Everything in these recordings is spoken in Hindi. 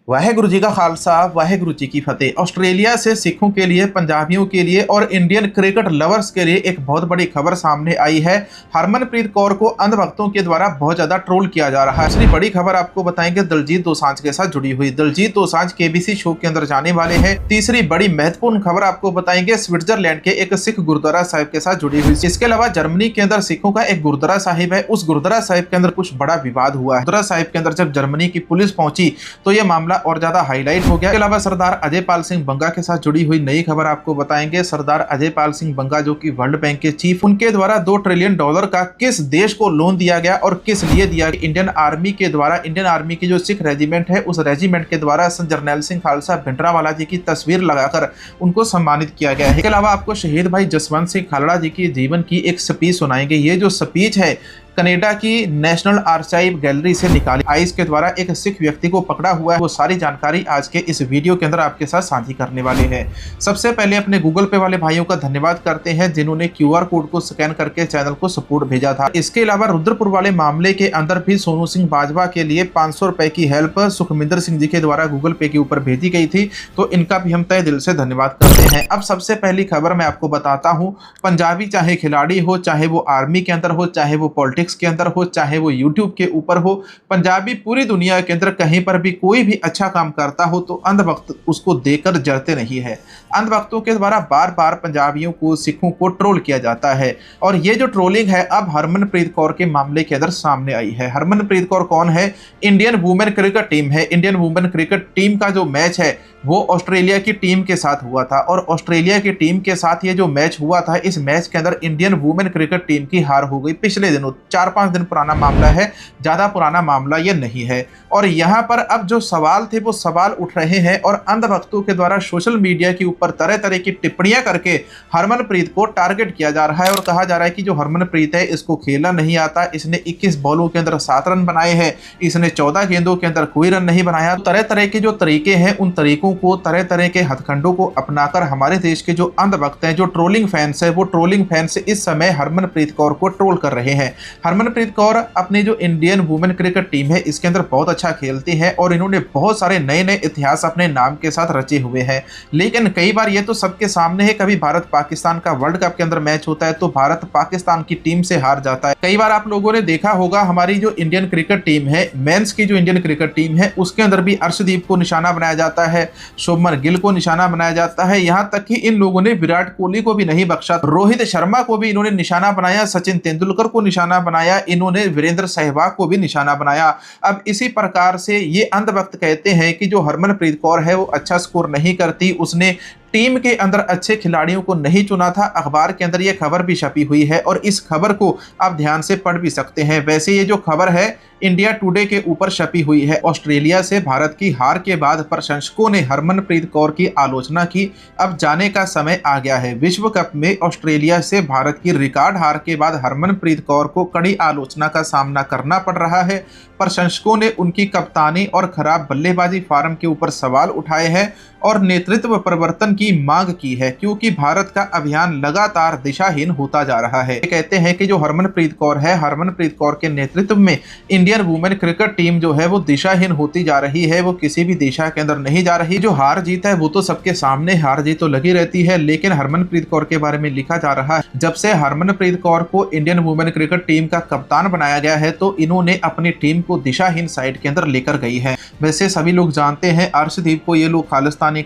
वाहेगुरु जी का खालसा, वाहेगुरु जी की फतेह। ऑस्ट्रेलिया से सिखों के लिए, पंजाबियों के लिए और इंडियन क्रिकेट लवर्स के लिए एक बहुत बड़ी खबर सामने आई है। हरमनप्रीत कौर को अंधभक्तों के द्वारा बहुत ज्यादा ट्रोल किया जा रहा है। दूसरी बड़ी खबर आपको बताएंगे दिलजीत दोसांझ के साथ जुड़ी हुई। दिलजीत दोसांझ केबीसी शो के अंदर जाने वाले हैं। तीसरी बड़ी महत्वपूर्ण खबर आपको बताएंगे स्विट्जरलैंड के एक सिख गुरुद्वारा साहिब के साथ जुड़ी हुई। इसके अलावा जर्मनी के अंदर सिखों का एक गुरुद्वारा साहिब है, उस गुरुद्वारा साहिब के अंदर कुछ बड़ा विवाद हुआ है। गुरुद्वारा साहिब के अंदर जब जर्मनी की पुलिस पहुंची तो यह मामला और ज्यादा हाईलाइट हो गया। इसके अलावा सरदार अजयपाल सिंह बंगा के साथ जुड़ी हुई नई खबर आपको बताएंगे। सरदार अजयपाल सिंह बंगा जो कि वर्ल्ड बैंक के चीफ, उनके द्वारा $2 ट्रिलियन का किस देश को लोन दिया गया और किस लिए दिया गया। इंडियन आर्मी के द्वारा, इंडियन आर्मी की जो सिख रेजिमेंट है उस रेजिमेंट के द्वारा जर्नैल सिंह खालसा भिंडरावाला जी की तस्वीर लगाकर उनको सम्मानित किया गया है। इसके अलावा आपको शहीद भाई जसवंत सिंह खालड़ा जी की जीवन की एक स्पीच सुनाएंगे। ये जो स्पीच है कनाडा की नेशनल आर्काइव गैलरी से निकाली आईस के द्वारा एक सिख व्यक्ति को पकड़ा हुआ है। वो सारी जानकारी आज के इस वीडियो के अंदर आपके साथ साझी करने वाले हैं। सबसे पहले अपने गूगल पे वाले भाइयों का धन्यवाद करते हैं जिन्होंने QR कोड को स्कैन करके चैनल को सपोर्ट भेजा था। इसके अलावा रुद्रपुर वाले मामले के अंदर भी सोनू सिंह बाजवा के लिए 500 रुपए की हेल्प सुखमिंदर सिंह जी के द्वारा गूगल पे के ऊपर भेजी गई थी, तो इनका भी हम तहे दिल से धन्यवाद करते हैं। अब सबसे पहली खबर मैं आपको बताता हूँ। पंजाबी चाहे खिलाड़ी हो, चाहे वो आर्मी के अंदर हो, चाहे वो पॉलिटिक्स के अंदर हो, चाहे वो YouTube के ऊपर हो, पंजाबी पूरी दुनिया के अंदर कहीं पर भी कोई भी अच्छा काम करता हो तो अंधभक्त उसको देखकर जरते नहीं है। अंधभक्तों के द्वारा बार बार पंजाबियों को, सिखों को ट्रोल किया जाता है और ये जो ट्रोलिंग है अब हरमनप्रीत कौर के मामले के अंदर सामने आई है। हरमनप्रीत कौर कौन है? इंडियन वुमेन क्रिकेट टीम है। इंडियन वुमेन क्रिकेट टीम का जो मैच है वो ऑस्ट्रेलिया की टीम के साथ हुआ था और ऑस्ट्रेलिया की टीम के साथ ये जो मैच हुआ था, इस मैच के अंदर इंडियन वुमेन क्रिकेट टीम की हार हो गई। पिछले दिनों 4-5 दिन पुराना मामला है, ज्यादा पुराना मामला ये नहीं है। और यहाँ पर अब जो सवाल थे वो सवाल उठ रहे हैं और अंधभक्तों के द्वारा सोशल मीडिया के ऊपर तरह तरह की टिप्पणियां करके हरमनप्रीत को टारगेट किया जा रहा है और कहा जा रहा है कि जो हरमनप्रीत है इसको खेलना नहीं आता, इसने 21 बॉलों के अंदर 7 रन बनाए हैं, इसने 14 गेंदों के अंदर कोई रन नहीं बनाया। तो तरह तरह के जो तरीके हैं उन तरीकों को, तरह तरह के हथकंडों को अपनाकर हमारे देश के जो अंधभक्त हैं, जो ट्रोलिंग फैंस है, वो ट्रोलिंग फैंस इस समय हरमनप्रीत कौर को ट्रोल कर रहे हैं। हरमनप्रीत कौर अपनी जो इंडियन वुमेन क्रिकेट टीम है इसके अंदर बहुत अच्छा खेलती है और इन्होंने बहुत सारे नए नए इतिहास अपने नाम के साथ रचे हुए हैं। लेकिन कई बार ये तो सबके सामने है, कभी भारत पाकिस्तान का वर्ल्ड कप के अंदर मैच होता है तो भारत पाकिस्तान की टीम से हार जाता है। कई बार आप लोगों ने देखा होगा हमारी जो इंडियन क्रिकेट टीम है, मेंस की जो इंडियन क्रिकेट टीम है उसके अंदर भी अर्शदीप को निशाना बनाया जाता है, शुभमन गिल को निशाना बनाया जाता है, यहां तक कि इन लोगों ने विराट कोहली को भी नहीं बख्शा, रोहित शर्मा को भी इन्होंने निशाना बनाया, सचिन तेंदुलकर को निशाना बनाया, इन्होंने वीरेंद्र सहवाग को भी निशाना बनाया। अब इसी प्रकार से ये अंधभक्त कहते हैं कि जो हरमनप्रीत कौर है वो अच्छा स्कोर नहीं करती, उसने टीम के अंदर अच्छे खिलाड़ियों को नहीं चुना था। अखबार के अंदर ये खबर भी छपी हुई है और इस खबर को आप ध्यान से पढ़ भी सकते हैं। वैसे ये जो खबर है इंडिया टुडे के ऊपर छपी हुई है। ऑस्ट्रेलिया से भारत की हार के बाद प्रशंसकों ने हरमनप्रीत कौर की आलोचना की। अब जाने का समय आ गया है। विश्व कप में ऑस्ट्रेलिया से भारत की रिकॉर्ड हार के बाद हरमनप्रीत कौर को कड़ी आलोचना का सामना करना पड़ रहा है। प्रशंसकों ने उनकी कप्तानी और खराब बल्लेबाजी फॉर्म के ऊपर सवाल उठाए हैं और नेतृत्व परिवर्तन की मांग की है क्योंकि भारत का अभियान लगातार दिशाहीन होता जा रहा है। कहते हैं कि जो हरमनप्रीत कौर है, हरमनप्रीत कौर के नेतृत्व में इंडियन वुमेन क्रिकेट टीम जो है वो दिशाहीन होती जा रही है, वो किसी भी दिशा के अंदर नहीं जा रही। जो हार जीत है वो तो सबके सामने हार जीत तो लगी रहती है, लेकिन हरमनप्रीत कौर के बारे में लिखा जा रहा है जब से हरमनप्रीत कौर को इंडियन वुमेन क्रिकेट टीम का कप्तान बनाया गया है तो इन्होंने अपनी टीम को दिशाहीन साइड के अंदर लेकर गई है। वैसे सभी लोग जानते हैं अर्शदीप को ये लोग खालिस्तानी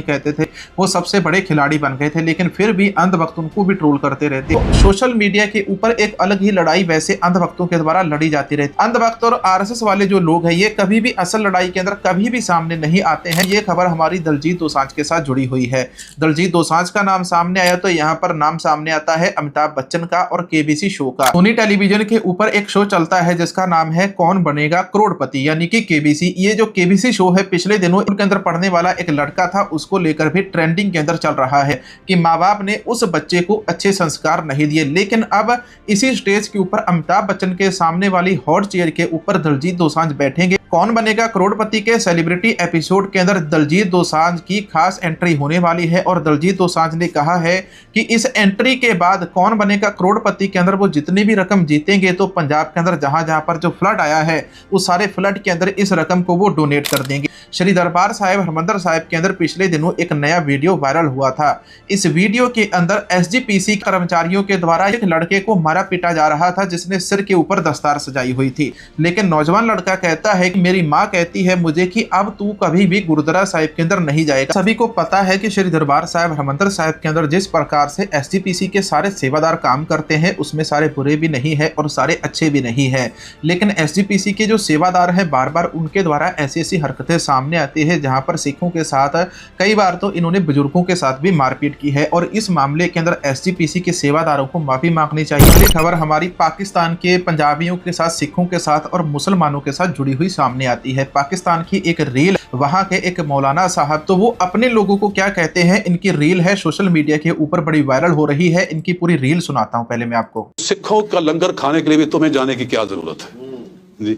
कहते थे, वो सबसे बड़े खिलाड़ी बन गए थे, लेकिन फिर भी अंधभक्त उनको भी ट्रोल करते रहते। तो सोशल मीडिया के ऊपर एक अलग ही लड़ाई वैसे अंधभक्तों के द्वारा लड़ी जाती रहती। अंधभक्त और RSS वाले जो लोग हैं ये कभी भी असल लड़ाई के अंदर कभी भी सामने नहीं आते हैं। ये खबर हमारी दिलजीत दोसांझ के साथ जुड़ी हुई है। दिलजीत दोसांझ का नाम सामने आया तो यहाँ पर नाम सामने आता है अमिताभ बच्चन का और KBC शो का। सोनी टेलीविजन के ऊपर एक शो चलता है जिसका नाम है कौन बनेगा करोड़पति, यानी कि KBC। ये जो KBC शो है पिछले दिनों उनके अंदर पढ़ने वाला एक लड़का था, उसको लेकर भी ट्रेंड ट्रेंडिंग के अंदर चल रहा है कि माँ बाप ने उस बच्चे को अच्छे संस्कार नहीं दिए। लेकिन अब इसी स्टेज के ऊपर अमिताभ बच्चन के सामने वाली हॉट चेयर के ऊपर दलजीत दोसांझ बैठेंगे। कौन बनेगा करोड़पति के सेलिब्रिटी एपिसोड के अंदर दलजीत दोसांझ की खास एंट्री होने वाली है और दलजीत दोसांझ ने कहा है कि इस एंट्री के बाद कौन बनेगा करोड़पति के अंदर वो जितनी भी रकम जीतेंगे तो पंजाब के अंदर जहां जहां पर जो फ्लड आया है उस सारे फ्लड के अंदर इस रकम को वो डोनेट कर देंगे। श्री दरबार साहिब हरमंदिर साहिब के अंदर पिछले दिनों एक नया वीडियो वायरल हुआ था। इस वीडियो के अंदर एसजीपीसी कर्मचारियों के द्वारा एक लड़के को मारा पीटा जा रहा था जिसने सिर के ऊपर दस्तार सजाई हुई थी। लेकिन नौजवान लड़का कहता है कि मेरी माँ कहती है मुझे कि अब तू कभी भी गुरुद्वारा साहिब के अंदर नहीं जाएगा। सभी को पता है कि श्री दरबार साहिब हरमंदिर साहिब के अंदर जिस प्रकार से एसजीपीसी के सारे सेवादार काम करते हैं उसमें सारे बुरे भी नहीं है और सारे अच्छे भी नहीं है। लेकिन एसजीपीसी के जो सेवादार हैं बार बार उनके द्वारा ऐसी ऐसी हरकतें सामने आती है जहां पर सिखों के साथ कई बार तो इन्होंने बुजुर्गों के साथ भी मारपीट की है और इस मामले के अंदर एसजीपीसी के सेवादारों को माफी मांगनी चाहिए। अगली खबर हमारी पाकिस्तान के पंजाबियों के साथ, सिखों के साथ और मुसलमानों के साथ जुड़ी हुई सामने आती है। पाकिस्तान की एक रील, वहां के एक मौलाना साहब, तो वो अपने लोगों को क्या कहते हैं, इनकी रील है सोशल मीडिया के ऊपर बड़ी वायरल हो रही है। इनकी पूरी रील सुनाता हूं पहले मैं आपको। सिखों का लंगर खाने के लिए भी तुम्हें जाने की क्या जरूरत है जी।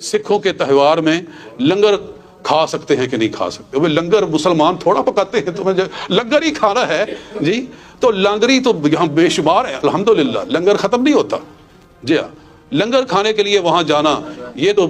सिखों के त्योहार में लंगर खा सकते हैं कि नहीं खा सकते? वे लंगर मुसलमान थोड़ा पकाते हैं, तुम्हें लंगर ही खाना है जी। तो लंगरी तो यहाँ बेशुमार है, अल्हम्दुलिल्लाह। लंगर खत्म नहीं होता जी। हाँ, लंगर खाने के लिए वहां जाना ये तो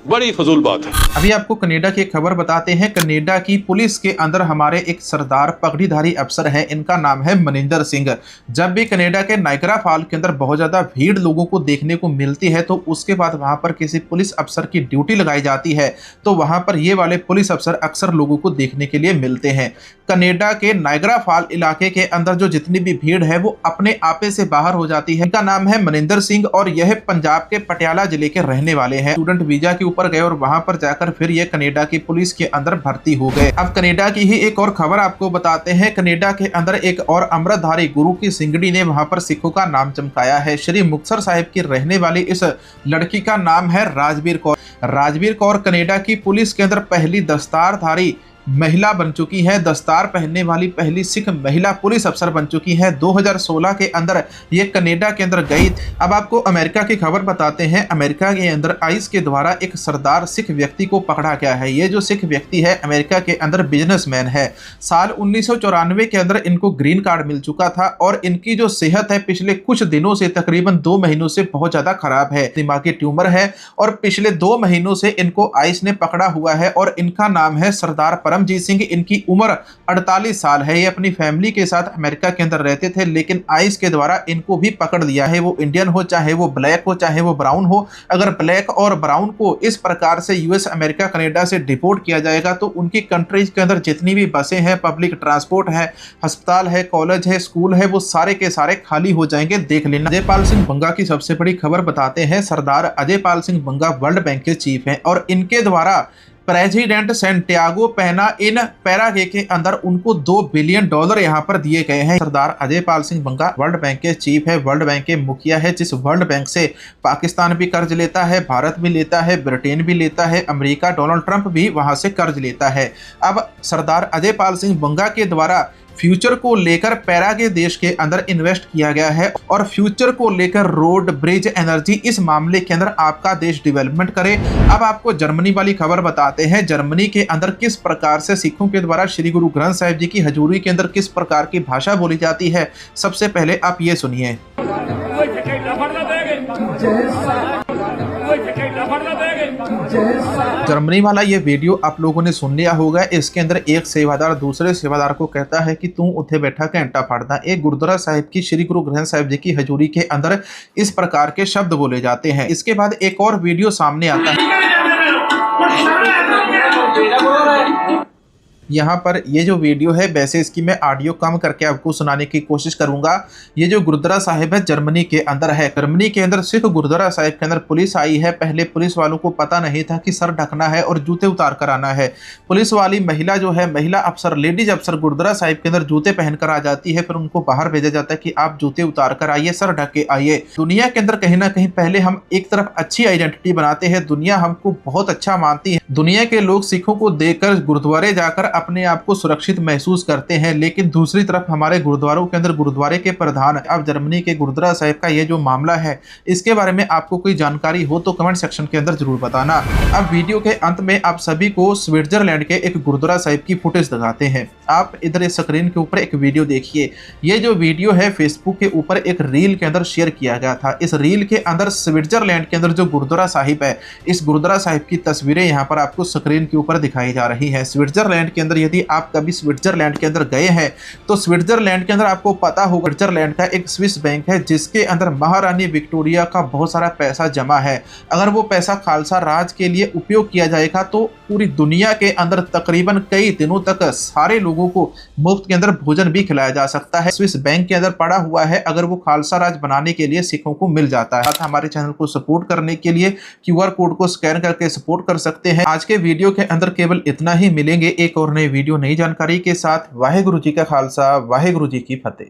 बड़ी फजूल बात है। अभी आपको कनाडा की खबर बताते हैं। कनाडा की पुलिस के अंदर हमारे एक सरदार पगड़ीधारी अफसर हैं, इनका नाम है मनिंदर सिंह। जब भी कनाडा के नाइग्रा फॉल के अंदर बहुत ज्यादा भीड़ लोगों को देखने को मिलती है तो उसके बाद वहां पर किसी पुलिस अफसर की ड्यूटी लगाई जाती है तो वहां पर ये वाले पुलिस अफसर अक्सर लोगों को देखने के लिए मिलते हैं। कनाडा के नाइग्रा फॉल इलाके के अंदर जो जितनी भी भीड़ है वो अपने आपे से बाहर हो जाती है। इनका नाम है मनिंदर सिंह और यह पंजाब के पटियाला जिले के रहने वाले हैं। स्टूडेंट वीजा के ऊपर गए और वहां पर जाकर फिर ये कनाडा की पुलिस के अंदर भर्ती हो गए। अब कनाडा की ही एक और खबर आपको बताते हैं। कनाडा के अंदर एक और अमृतधारी गुरु की सिंगड़ी ने वहां पर सिखों का नाम चमकाया है। श्री मुक्तसर साहिब की रहने वाली इस लड़की का नाम है राजबीर कौर। राजबीर कौर कनाडा की पुलिस के अंदर पहली दस्तारधारी महिला बन चुकी है। दस्तार पहनने वाली पहली सिख महिला पुलिस अफसर बन चुकी है। 2016 के अंदर ये कनाडा के अंदर गई। अब आपको अमेरिका की खबर बताते हैं। अमेरिका के अंदर आइस के द्वारा एक सरदार सिख व्यक्ति को पकड़ा गया है। ये जो सिख व्यक्ति है अमेरिका के अंदर बिजनेसमैन है। साल 1994 के अंदर इनको ग्रीन कार्ड मिल चुका था और इनकी जो सेहत है पिछले कुछ दिनों से, तकरीबन 2 महीनों से बहुत ज्यादा खराब है। दिमागी ट्यूमर है और पिछले 2 महीनों से इनको आइस ने पकड़ा हुआ है और इनका नाम है सरदार परमजीत सिंह। इनकी उम्र 48 साल है। ये अपनी फैमिली के साथ अमेरिका के अंदर रहते थे लेकिन आइस के द्वारा इनको भी पकड़ लिया है। वो इंडियन हो, चाहे वो ब्लैक हो, चाहे वो ब्राउन हो। अगर ब्लैक और ब्राउन को इस प्रकार से यूएस, अमेरिका, कनाडा से डिपोर्ट किया जाएगा तो उनकी कंट्रीज के अंदर जितनी भी बसें हैं, पब्लिक ट्रांसपोर्ट है, अस्पताल है, कॉलेज है, स्कूल है, वो सारे के सारे खाली हो जाएंगे। देख लेना। अजयपाल सिंह बंगा की सबसे बड़ी खबर बताते हैं। सरदार अजयपाल सिंह बंगा वर्ल्ड बैंक के चीफ हैं और इनके द्वारा प्रेसिडेंट सैंटियागो पेना इन पैरागे के अंदर उनको $2 बिलियन यहाँ पर दिए गए हैं। सरदार अजयपाल सिंह बंगा वर्ल्ड बैंक के चीफ है, वर्ल्ड बैंक के मुखिया है, जिस वर्ल्ड बैंक से पाकिस्तान भी कर्ज लेता है, भारत भी लेता है, ब्रिटेन भी लेता है, अमेरिका, डोनाल्ड ट्रंप भी वहां से कर्ज लेता है। अब सरदार अजयपाल सिंह बंगा के द्वारा फ्यूचर को लेकर पैरागे देश के अंदर इन्वेस्ट किया गया है और फ्यूचर को लेकर रोड, ब्रिज, एनर्जी, इस मामले के अंदर आपका देश डेवलपमेंट करे। अब आपको जर्मनी वाली खबर बताते हैं। जर्मनी के अंदर किस प्रकार से सिखों के द्वारा श्री गुरु ग्रंथ साहिब जी की हजूरी के अंदर किस प्रकार की भाषा बोली जाती है, सबसे पहले आप ये सुनिए। जर्मनी वाला ये वीडियो आप लोगों ने सुन लिया होगा। इसके अंदर एक सेवादार दूसरे सेवादार को कहता है कि तू उठे बैठा घंटा फाड़दा। एक गुरुद्वारा साहिब की श्री गुरु ग्रंथ साहिब जी की हजूरी के अंदर इस प्रकार के शब्द बोले जाते हैं। इसके बाद एक और वीडियो सामने आता है। यहाँ पर ये जो वीडियो है, वैसे इसकी मैं ऑडियो कम करके आपको सुनाने की कोशिश करूंगा। ये जो गुरुद्वारा साहिब है जर्मनी के अंदर है। जर्मनी के अंदर सिख गुरुद्वारा साहिब के अंदर पुलिस आई है। पहले पुलिस वालों को पता नहीं था कि सर ढकना है और जूते उतार कर आना है। पुलिस वाली महिला जो है, महिला अफसर, लेडीज अफसर गुरुद्वारा साहिब के अंदर जूते पहन कर आ जाती है। फिर उनको बाहर भेजा जाता है कि आप जूते उतार कर आइए, सर ढक के आइए। दुनिया के अंदर कहीं ना कहीं पहले हम एक तरफ अच्छी आइडेंटिटी बनाते हैं, दुनिया हमको बहुत अच्छा मानती है। दुनिया के लोग सिखों को देखकर गुरुद्वारे जाकर अपने आप को सुरक्षित महसूस करते हैं, लेकिन दूसरी तरफ हमारे गुरुद्वारों के अंदर गुरुद्वारे के प्रधान अब जर्मनी के गुरुद्वारा साहिब का ये जो मामला है, इसके बारे में आपको कोई जानकारी हो तो कमेंट सेक्शन के अंदर जरूर बताना। अब वीडियो के अंत में आप सभी को स्विट्जरलैंड के एक गुरुद्वारा साहिब की फुटेज दिखाते हैं। आप इधर स्क्रीन के ऊपर एक वीडियो देखिए। ये जो वीडियो है फेसबुक के ऊपर एक रील के अंदर शेयर किया गया था। इस रील के अंदर स्विट्जरलैंड के अंदर जो गुरुद्वारा साहिब है, इस गुरुद्वारा साहिब की तस्वीरें यहाँ पर आपको स्क्रीन के ऊपर दिखाई जा रही है। स्विट्जरलैंड के अंदर यदि आप कभी स्विट्जरलैंड के अंदर गए हैं तो स्विट्जरलैंड के अंदर आपको पता होगा स्विट्जरलैंड का एक स्विस बैंक है जिसके अंदर महारानी विक्टोरिया का बहुत सारा पैसा जमा है। अगर वो पैसा खालसा राज के लिए उपयोग किया जाएगा तो पूरी दुनिया के अंदर तकरीबन कई दिनों तक सारे लोगों को मुफ्त के अंदर भोजन भी खिलाया जा सकता है। स्विस बैंक के अंदर पड़ा हुआ है। अगर वो खालसा राज बनाने के लिए सिखों को मिल जाता है। हमारे चैनल को सपोर्ट करने के लिए QR कोड को स्कैन करके सपोर्ट कर सकते हैं। आज के वीडियो के अंदर केवल इतना ही। मिलेंगे एक और नई वीडियो नई जानकारी के साथ। वाहेगुरु जी का खालसा, वाहेगुरु जी की फतेह।